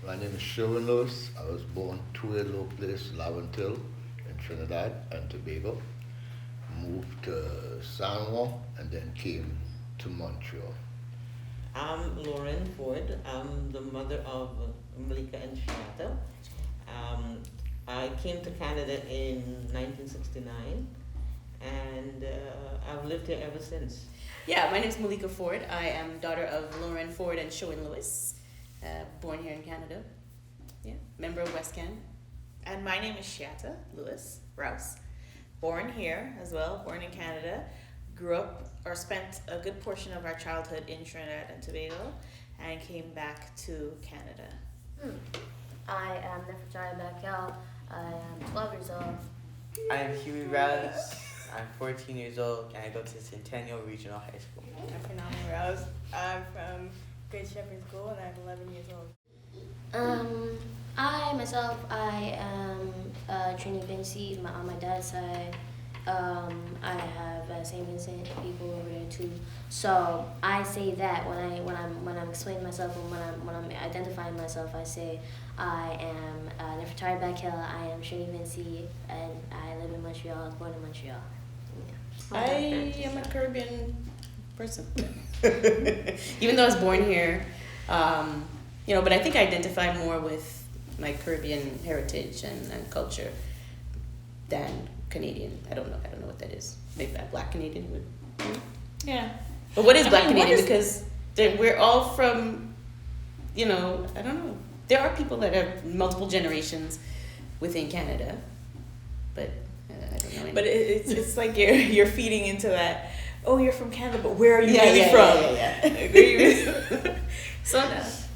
My name is Sherwin Lewis. I was born two-year-old place, Laventille, in Trinidad and Tobago. Moved to San Juan and then came to Montreal. I'm Lauren Ford. I'm the mother of Malika and Shata. Um, I came to Canada in 1969 and I've lived here ever since. Yeah, my name is Malika Ford. I am daughter of Lauren Ford and Sherwin Lewis, born here in Canada. Yeah, member of WestCan. And my name is Shiata Lewis Rouse. Born here as well, born in Canada. Grew up or spent a good portion of our childhood in Trinidad and Tobago and came back to Canada. I am Nefertari Bakel. I am 12 years old. I'm Huey Rouse. I'm 14 years old and I go to Centennial Regional High School. I'm Phenomena Rouse. I'm from Great Shepherd School and I'm 11 years old. I am Trini Vinci on my dad's side. I have St. Vincent people over there too. So I say that when I'm explaining myself and when I'm identifying myself, I say I am Nefertari Bakel. I am Trini Vinci, and I live in Montreal. I was born in Montreal. Yeah. I am a Caribbean person. Even though I was born here, but I think I identify more with my Caribbean heritage and culture than Canadian. I don't know what that is. Maybe that Black Canadian would. Yeah. But what is Black mean, what Canadian? is- Because we're all from, I don't know. There are people that have multiple generations within Canada, but I don't know. Any. But it's like you're feeding into that. Oh, you're from Canada, but where are you Yeah, really yeah, from? yeah. Where you really- so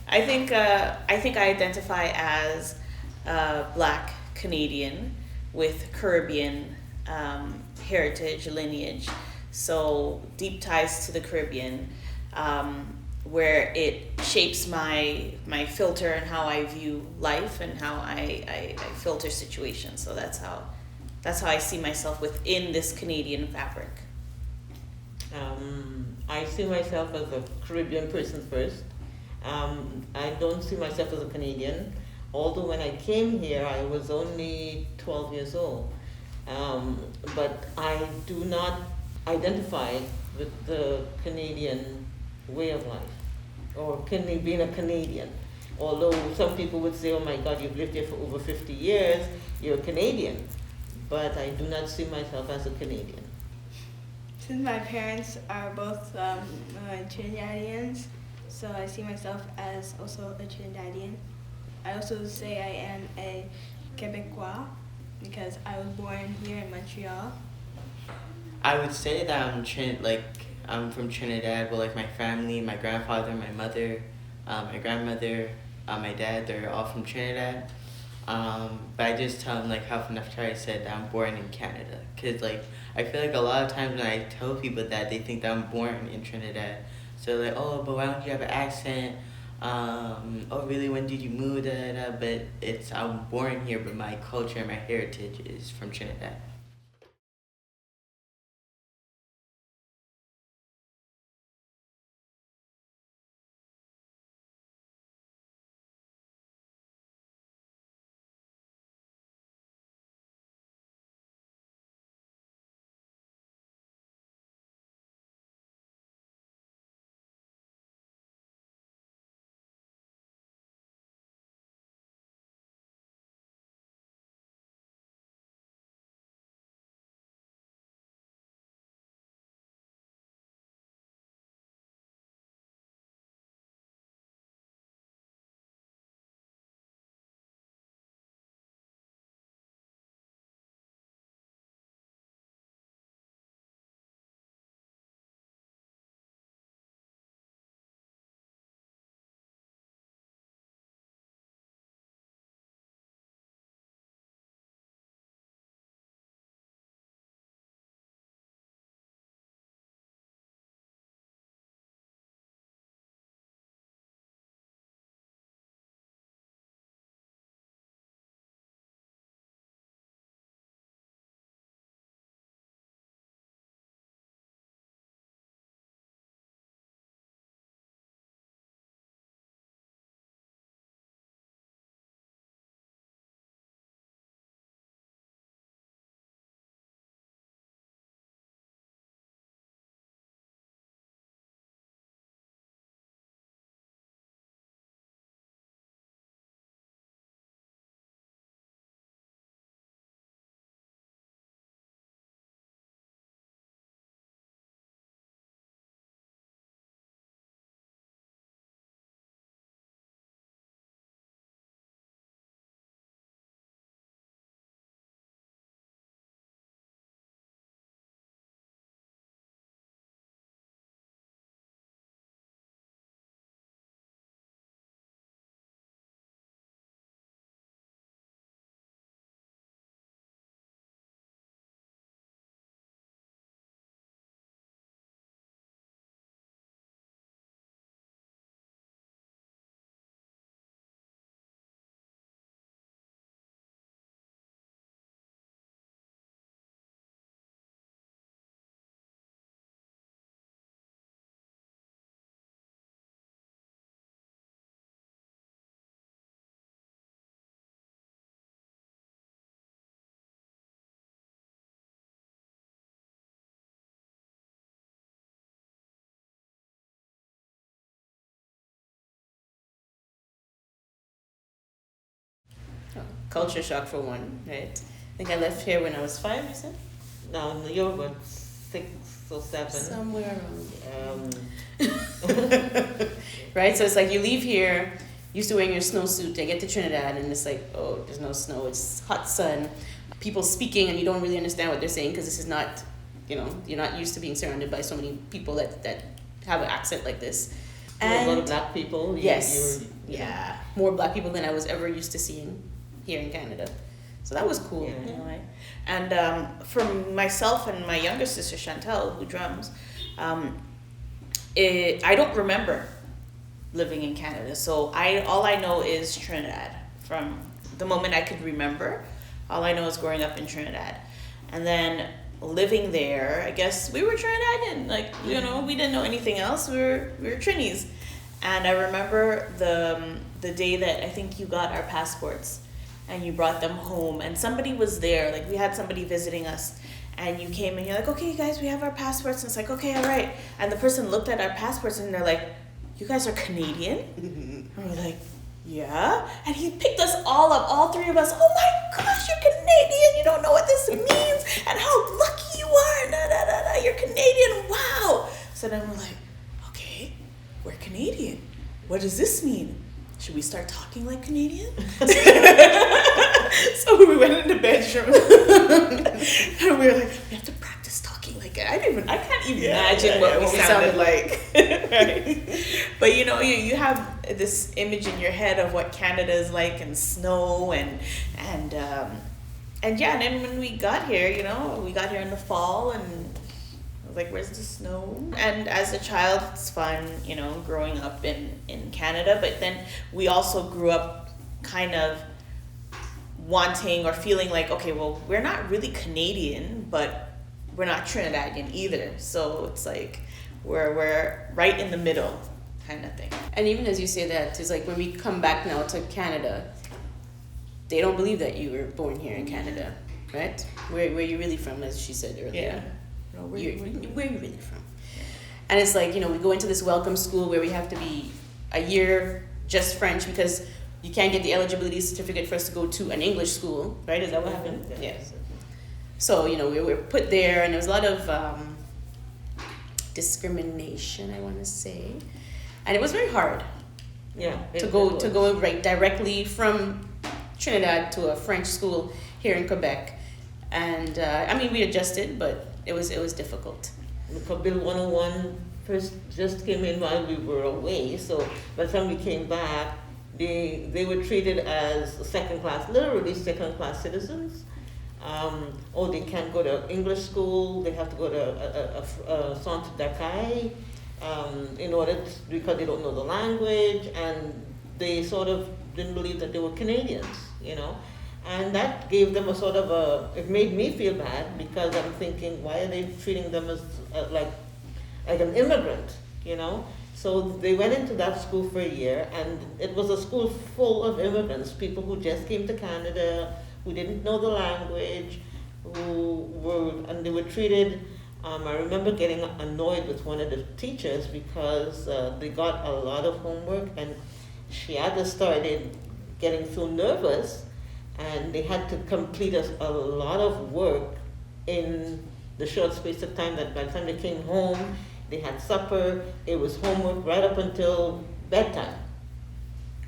I think I identify as Black Canadian with Caribbean heritage lineage. So deep ties to the Caribbean, where it shapes my filter and how I view life and how I filter situations. So that's how I see myself within this Canadian fabric. I see myself as a Caribbean person first. I don't see myself as a Canadian, although when I came here I was only 12 years old. But I do not identify with the Canadian way of life or being a Canadian. Although some people would say, oh my God, you've lived here for over 50 years, you're a Canadian. But I do not see myself as a Canadian. Since my parents are both Trinidadians, so I see myself as also a Trinidadian. I also say I am a Quebecois because I was born here in Montreal. I would say that I'm from Trinidad, but like my family, my grandfather, my mother, my grandmother, my dad, they're all from Trinidad. But I just tell them, like how Neftari said, that I'm born in Canada. Because like, I feel like a lot of times when I tell people that, they think that I'm born in Trinidad. So like, oh, but why don't you have an accent? Oh really, when did you move? Da, da, da. But I'm born here, but my culture and my heritage is from Trinidad. culture shock for one, right? I think I left here when I was 5, you said? No, you're about 6 or 7. Somewhere around Um, right? So it's like you leave here, used to wearing your snowsuit, you get to Trinidad, and it's like, oh, there's no snow, it's hot sun, people speaking, and you don't really understand what they're saying because this is not, you're not used to being surrounded by so many people that have an accent like this. a lot of And black people. yes, yeah, more black people than I was ever used to seeing here in Canada. So that was cool. Yeah. Anyway. And for myself and my younger sister Chantel, who drums, I don't remember living in Canada. So all I know is Trinidad. From the moment I could remember, all I know is growing up in Trinidad. And then living there, I guess we were Trinidadian. Like, we didn't know anything else. We were Trinis. And I remember the day that I think you got our passports and you brought them home, and somebody was there. Like, we had somebody visiting us, and you came and you're like, okay, guys, we have our passports. And it's like, okay, all right. And the person looked at our passports and they're like, you guys are Canadian? And we're like, yeah. And he picked us all up, all 3 of us. Oh my gosh, you're Canadian. You don't know what this means and how lucky you are. Da, da, da, da. You're Canadian. Wow. So then we're like, okay, we're Canadian. What does this mean? Should we start talking like Canadian? So we went in the bedroom and we were like, we have to practice talking like it. I can't even imagine what we sounded like. Right. But you have this image in your head of what Canada is like, and snow and then when we got here, we got here in the fall, and I was like, where's the snow? And as a child, it's fun, growing up in Canada, but then we also grew up kind of wanting or feeling like, okay, well, we're not really Canadian, but we're not Trinidadian either. So it's like we're right in the middle kind of thing. And even as you say that, it's like when we come back now to Canada, they don't believe that you were born here in Canada, right? Where are you really from, as she said earlier? Yeah. Where are you really from? And it's like, we go into this welcome school where we have to be a year just French because you can't get the eligibility certificate for us to go to an English school, right? Is that what happened? Yes. So, we were put there, and there was a lot of discrimination, I want to say. And it was very hard to go right directly from Trinidad to a French school here in Quebec. And, we adjusted, but it was difficult. Because Bill 101 first just came in while we were away, so by the time we came back, they were treated as literally second-class citizens. They can't go to English school, they have to go to a centre d'accueil because they don't know the language, and they sort of didn't believe that they were Canadians, And that gave them it made me feel bad, because I'm thinking, why are they treating them as like an immigrant, So they went into that school for a year, and it was a school full of immigrants, people who just came to Canada, who didn't know the language, and they were treated, I remember getting annoyed with one of the teachers because they got a lot of homework, and she had started getting so nervous, and they had to complete a lot of work in the short space of time that by the time they came home, they had supper, it was homework right up until bedtime.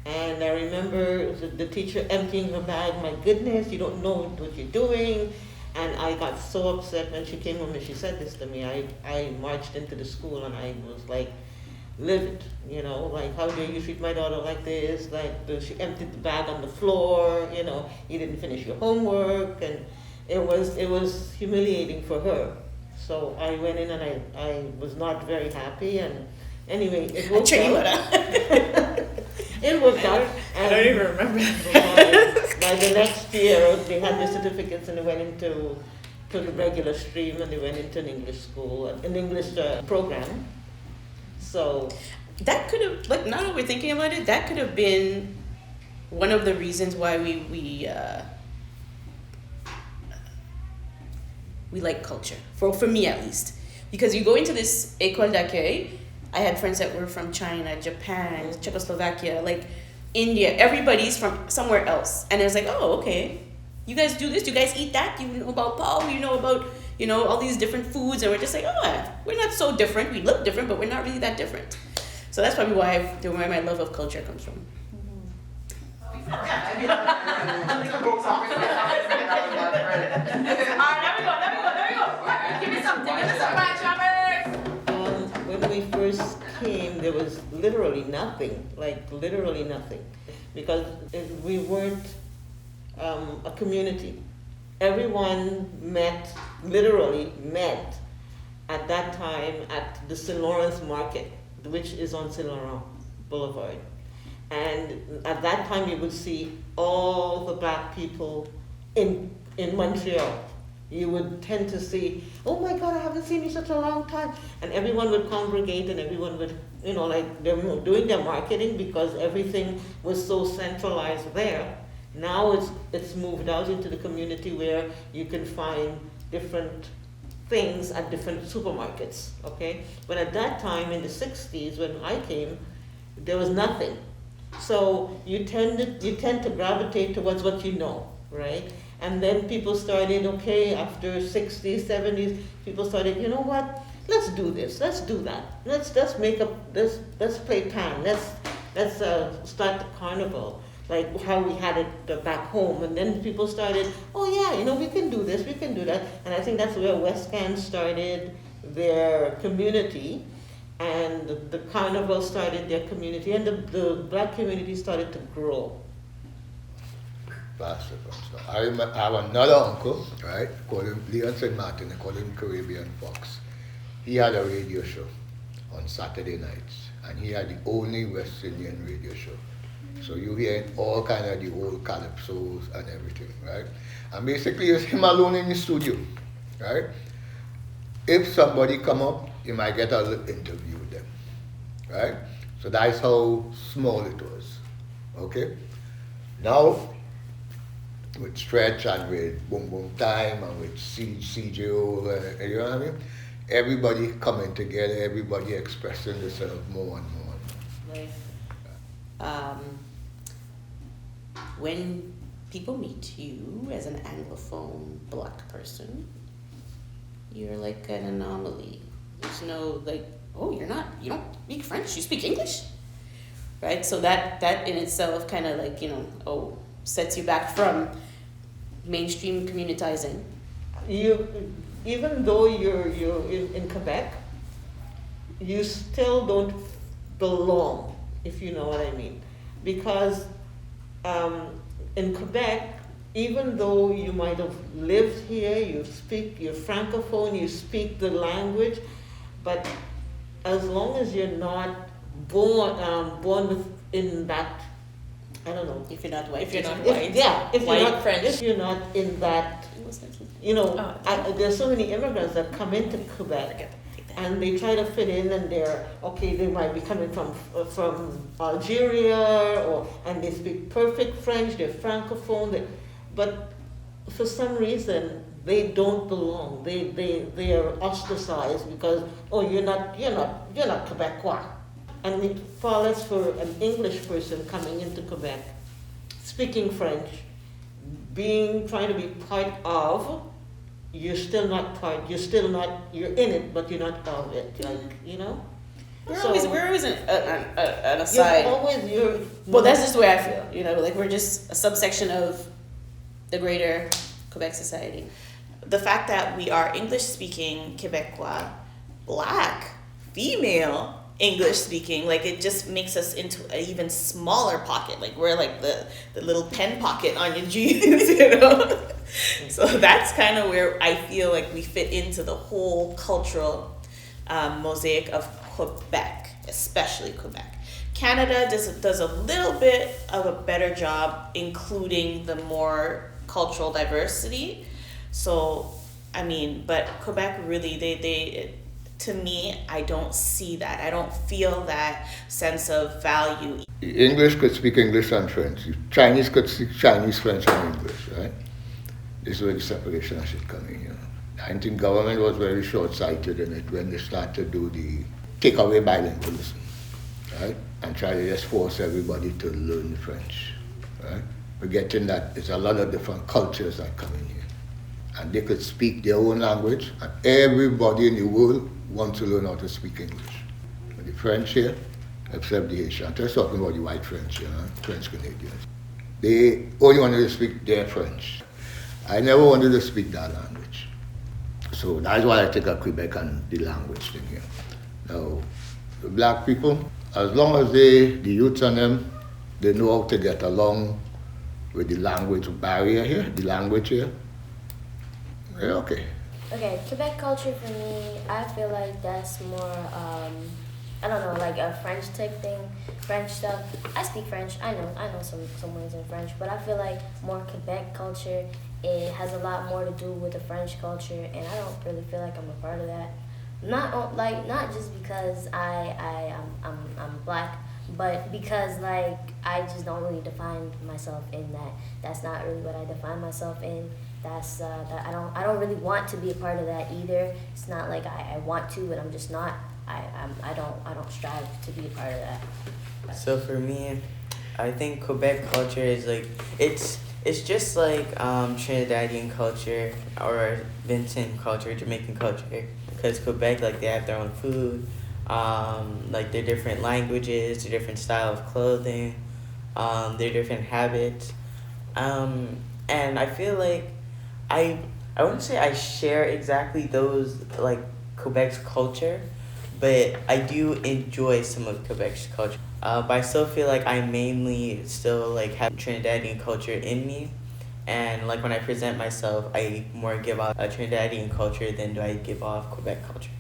And I remember the teacher emptying her bag, my goodness, you don't know what you're doing. And I got so upset when she came home and she said this to me. I marched into the school and I was like livid, like, how dare you treat my daughter like this? Like, she emptied the bag on the floor, you didn't finish your homework, and it was humiliating for her. So I went in and I was not very happy, and anyway, it worked out. It worked out. I don't even remember. By the next year, they had their certificates and they went into the regular stream, and they went into an English school, an English program. So that could have, like, now that we're thinking about it, that could have been one of the reasons why we like culture, for me at least, because you go into this école d'accueil. I had friends that were from China, Japan, Czechoslovakia, like India, everybody's from somewhere else. And it's like, oh, okay, you guys do this, you guys eat that, you know about pao, you know about, all these different foods, and we're just like, oh, we're not so different. We look different, but we're not really that different. So that's probably where my love of culture comes from. When we first came, there was literally nothing, because we weren't a community. Everyone literally met at that time at the St. Lawrence Market, which is on St. Laurent Boulevard. And at that time you would see all the black people in Montreal. You would tend to see, oh my God, I haven't seen you such a long time. And everyone would congregate and everyone would, they're doing their marketing because everything was so centralized there. Now it's moved out into the community where you can find different things at different supermarkets, okay? But at that time in the 60s when I came, there was nothing. So you tend to gravitate towards what you know, right? And then people started, okay, after 60s, 70s, people started, you know what? Let's do this, let's do that. Let's play pan, let's start the carnival, like how we had it back home. And then people started, oh yeah, we can do this, we can do that. And I think that's where WestCan started their community, and the carnival started their community, and the black community started to grow. I have another uncle, right? Called him Leon St. Martin. They call him Caribbean Fox. He had a radio show on Saturday nights, and he had the only West Indian radio show. So you hear all kind of the old calypsos and everything, right? And basically it's him alone in the studio, right? If somebody come up, you might get a little interview with them, right? So that's how small it was, okay? Now, with Stretch and with Boom Boom Time and with CJO, you know what I mean? Everybody coming together, everybody expressing themselves more and more. Right. When people meet you as an Anglophone black person, you're like an anomaly. There's no oh, you don't speak French, you speak English, right? So that in itself kind of sets you back from mainstream communitizing. Even though you're in Quebec, you still don't belong, if you know what I mean, because in Quebec, even though you might have lived here, you're francophone, you speak the language, but as long as you're not born within that, I don't know. If you're not white. If you're not French. If you're not in that, there's so many immigrants that come into Quebec and they try to fit in, and they might be coming from Algeria, and they speak perfect French, they're francophone, but for some reason they don't belong. They are ostracized because you're not Quebecois. And far less for an English person coming into Quebec, speaking French, trying to be part of, you're still not part, you're in it, but you're not of it, We're always an aside. Well, that's just the way I feel, we're just a subsection of the greater Quebec society. The fact that we are English-speaking Quebecois, black, female, English-speaking, it just makes us into an even smaller pocket. We're like the little pen pocket on your jeans, So that's kind of where I feel like we fit into the whole cultural mosaic of Quebec, especially Quebec. Canada does a little bit of a better job including the more cultural diversity. So, but Quebec really, they to me, I don't see that. I don't feel that sense of value. English could speak English and French. Chinese could speak Chinese, French, and English, right? This is where the separation should come in, I think government was very short-sighted in it when they started to take away bilingualism, right? And try to just force everybody to learn French, right? Forgetting that there's a lot of different cultures that come in here. And they could speak their own language, and everybody in the world wants to learn how to speak English. But the French here, except the Haitian, I'm just talking about the white French, French Canadians. They only wanted to speak their French. I never wanted to speak that language. So that's why I take a Quebec and the language thing here. Now, the black people, as long as the youth and them, they know how to get along with the language barrier here, the language here, they're okay. Okay, Quebec culture for me, I feel like that's more, I don't know, like a French type thing, French stuff. I speak French, I know some words in French, but I feel like more Quebec culture, it has a lot more to do with the French culture, and I don't really feel like I'm a part of that. Not just because I'm black, but because like I just don't really define myself in that. That's not really what I define myself in. That's that I don't really want to be a part of that either. It's not like I want to, but I'm just not. I don't strive to be a part of that. So for me, I think Quebec culture is like it's just like Trinidadian culture or Vincent culture, Jamaican culture. Because Quebec, like, they have their own food, like their different languages, their different style of clothing, their different habits, and I feel like I wouldn't say I share exactly those like Quebec's culture, but I do enjoy some of Quebec's culture. But I still feel like I mainly still like have Trinidadian culture in me, and like when I present myself, I more give off a Trinidadian culture than do I give off Quebec culture.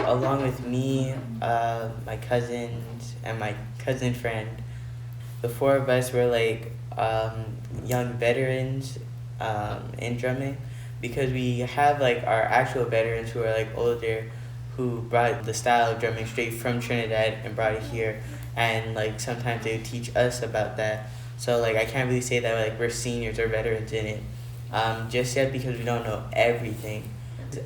Along with me, my cousins, and my cousin friend, the four of us were like young veterans in drumming, because we have like our actual veterans who are like older, who brought the style of drumming straight from Trinidad and brought it here, and like sometimes they would teach us about that. So like I can't really say that like we're seniors or veterans in it just yet, because we don't know everything.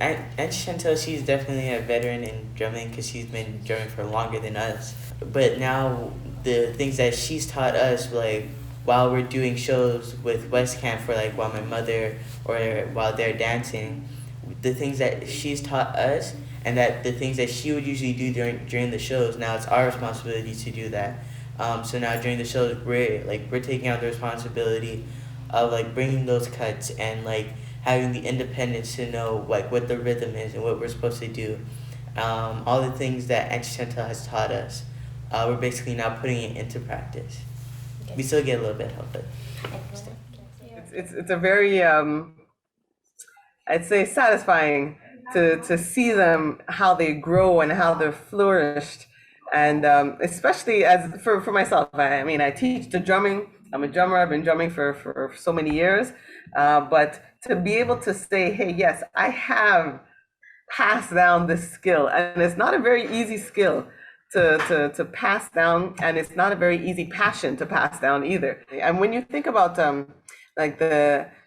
And Chantel, she's definitely a veteran in drumming because she's been drumming for longer than us. But now the things that she's taught us, like while we're doing shows with WestCan for like while my mother or while they're dancing, the things that she's taught us and that the things that she would usually do during the shows, now it's our responsibility to do that. So now during the shows, we're taking out the responsibility of like bringing those cuts and like having the independence to know like what the rhythm is and what we're supposed to do. All the things that Auntie Chantal has taught us, we're basically now putting it into practice. Okay. We still get a little bit of help, but it's a very I'd say satisfying to see them, how they grow and how they're flourished, and especially as for myself. I mean, I teach the drumming. I'm a drummer. I've been drumming for so many years, but to be able to say, hey, yes, I have passed down this skill, and it's not a very easy skill to pass down, and it's not a very easy passion to pass down either. And when you think about like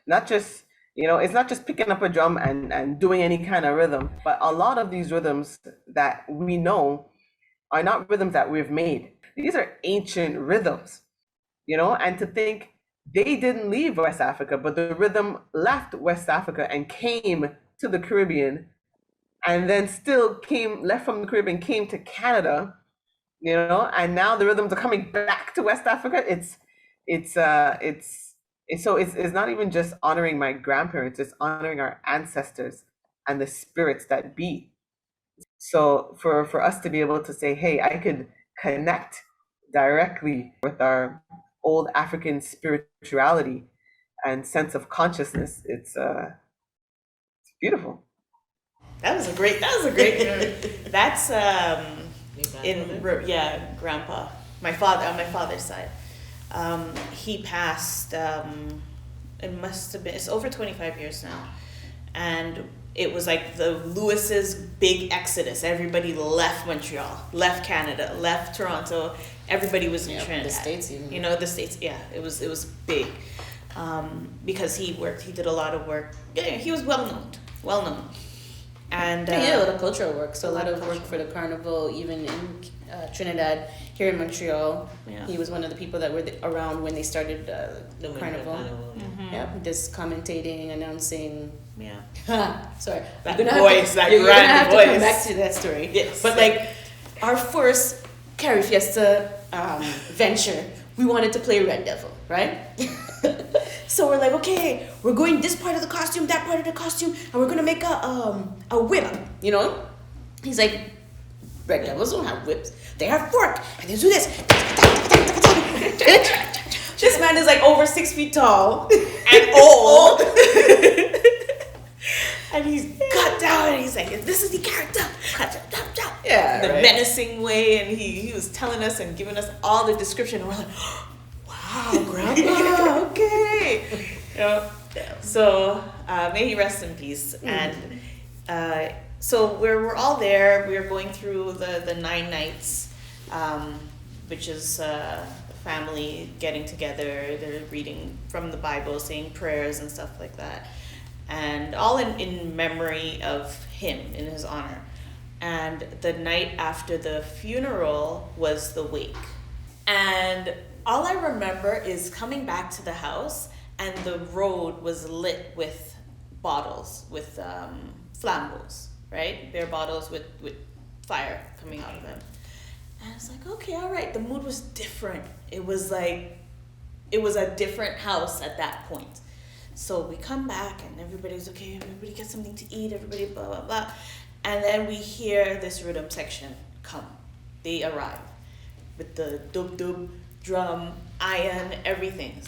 not just, it's not just picking up a drum and doing any kind of rhythm, but a lot of these rhythms that we know are not rhythms that we've made. These are ancient rhythms, and to think they didn't leave West Africa, but the rhythm left West Africa and came to the Caribbean, and then still left from the Caribbean, came to Canada, and now the rhythms are coming back to West Africa. It's not even just honoring my grandparents, it's honoring our ancestors and the spirits that be. So for us to be able to say, hey, I could connect directly with our old African spirituality and sense of consciousness, it's beautiful. That was a great that's grandpa, my father, on my father's side. He passed, it's over 25 years now, and it was like the Lewis's big exodus. Everybody left Montreal, left Canada, left Toronto. Everybody was in Trinidad. The States even. The States, yeah, it was big, because he did a lot of work. Yeah, he was well known. And Yeah, he did a lot of cultural work. So a lot of work for the carnival, even in Trinidad, here in Montreal. Yeah. He was one of the people that were around when they started the Winter carnival. Carnival. Yeah, just commentating, announcing. Yeah. Sorry, That you're gonna voice, that you're gonna grand have to come voice. back to that story. Yes. But like our first Carrie Fiesta venture, we wanted to play Red Devil, right? So we're like, okay, we're going this part of the costume, that part of the costume, and we're gonna make a whip, you know? He's like, Red Devils don't have whips. They have fork, and they do this. This man is like over 6 feet tall and old. And he's cut down, and he's like, this is the character. Yeah, The right. menacing way, and he was telling us and giving us all the description, and we're like, wow, Grandpa, okay. You know? So may he rest in peace. And so we're all there. We're going through the 9 nights, which is family getting together. They're reading from the Bible, saying prayers and stuff like that. And all in memory of him, in his honor. And the night after the funeral was the wake. And all I remember is coming back to the house, and the road was lit with bottles, with flambeaux, right? Beer bottles with fire coming out of them. And I was like, okay, all right. The mood was different. It was like, it was a different house at that point. So we come back, and everybody's okay, everybody gets something to eat, everybody blah, blah, blah. And then we hear this rhythm section come. They arrive with the dub-dub, drum, iron, everything.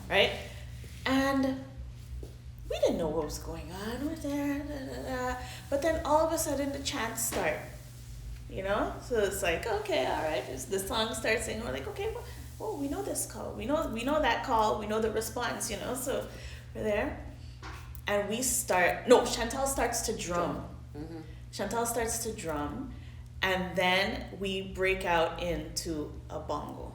Right? And we didn't know what was going on. We're there, but then all of a sudden the chants start. You know? So it's like, okay, all right. The song starts singing. We're like, okay, well, we know this call. We know that call. We know the response, you know? So we're there. And we start, no, Chantal starts to drum. Mm-hmm. Chantal starts to drum. And then we break out into a bongo.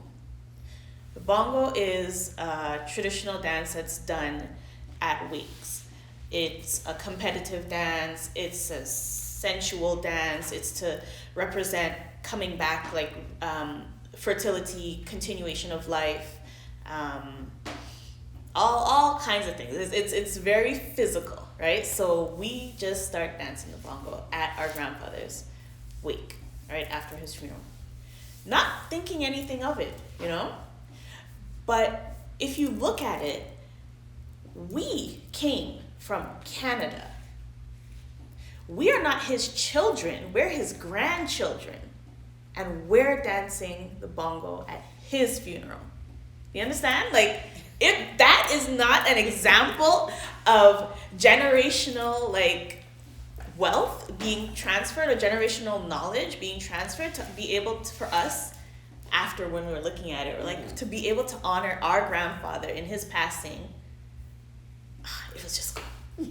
The bongo is a traditional dance that's done at wakes. It's a competitive dance. It's a sensual dance. It's to represent coming back, like fertility, continuation of life, all kinds of things. It's very physical, right? So we just start dancing the bongo at our grandfather's wake, right after his funeral, not thinking anything of it, you know. But if you look at it, we came from Canada. We are not his children, we're his grandchildren. And we're dancing the bongo at his funeral. You understand? Like, if that is not an example of generational, like, wealth being transferred, or generational knowledge being transferred to be able to, for us, after when we were looking at it, or like to be able to honor our grandfather in his passing, it was just cool.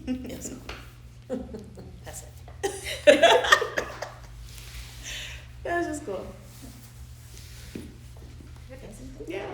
It was cool. That's it. That was just cool. Yeah.